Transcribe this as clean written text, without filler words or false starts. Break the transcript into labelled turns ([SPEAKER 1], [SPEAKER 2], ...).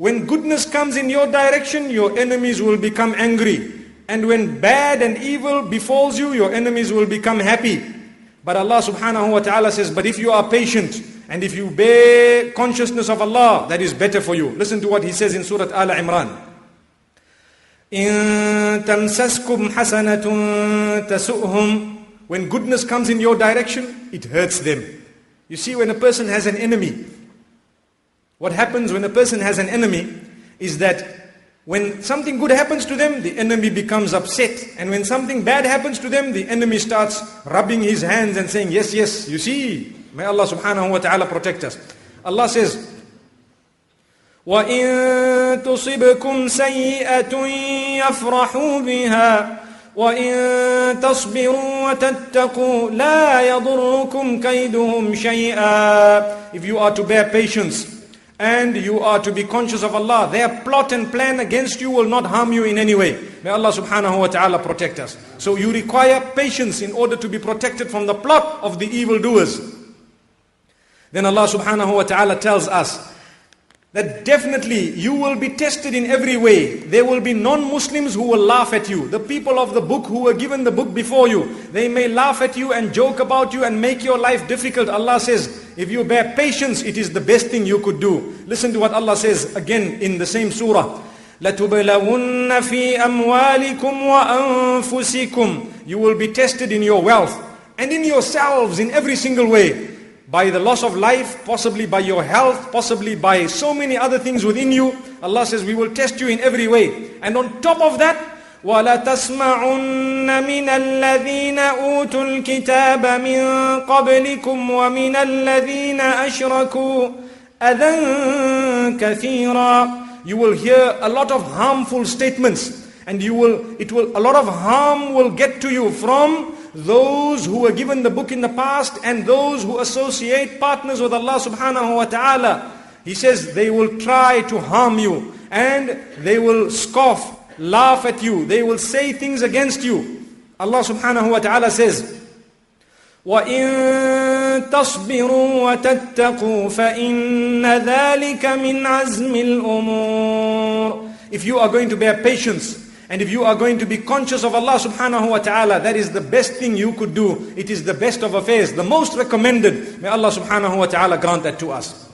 [SPEAKER 1] When goodness comes in your direction, your enemies will become angry. And when bad and evil befalls you, your enemies will become happy. But Allah subhanahu wa ta'ala says, but if you are patient, and if you bear consciousness of Allah, that is better for you. Listen to what He says in Surah Al-Imran. إِن تَمْسَسْكُمْ حَسَنَةٌ تَسُؤْهُمْ. When goodness comes in your direction, it hurts them. You see, when a person has an enemy, what happens when a person has an enemy is that when something good happens to them, the enemy becomes upset. And when something bad happens to them, the enemy starts rubbing his hands and saying, yes, yes, you see. May Allah subhanahu wa ta'ala protect us. Allah says, وَإِن تُصِبْكُمْ سَيِّئَةٌ يَفْرَحُوا بِهَا وَإِن تَصْبِرُوا وَتَتَّقُوا لَا يَضُرُّكُمْ كَيْدُهُمْ شَيْئًا. If you are to bear patience, and you are to be conscious of Allah, their plot and plan against you will not harm you in any way. May Allah subhanahu wa ta'ala protect us. So you require patience in order to be protected from the plot of the evildoers. Then Allah subhanahu wa ta'ala tells us that definitely you will be tested in every way. There will be non-Muslims who will laugh at you. The people of the book who were given the book before you, they may laugh at you and joke about you and make your life difficult. Allah says, if you bear patience, it is the best thing you could do. Listen to what Allah says again in the same surah. لَتُبْلَوُنَّ فِي أَمْوَالِكُمْ وَأَنفُسِكُمْ. You will be tested in your wealth and in yourselves in every single way. By the loss of life, possibly by your health, possibly by so many other things within you. Allah says, we will test you in every way. And on top of that, وَلَتَسْمَعُنَّ مِنَ الَّذِينَ أُوتُوا الْكِتَابَ مِنْ قَبْلِكُمْ وَمِنَ الَّذِينَ أَشْرَكُوا أَذًى كَثِيرًا. You will hear a lot of harmful statements, and a lot of harm will get to you from those who were given the book in the past and those who associate partners with Allah subhanahu wa ta'ala. He says they will try to harm you and they will scoff, laugh at you, they will say things against you. Allah subhanahu wa ta'ala says, وَإِن تَصْبِرُوا وَتَتَّقُوا فَإِنَّ ذَلِكَ مِنْ عَزْمِ الْأُمُورِ. If you are going to bear patience, and if you are going to be conscious of Allah subhanahu wa ta'ala, that is the best thing you could do. It is the best of affairs, the most recommended. May Allah subhanahu wa ta'ala grant that to us.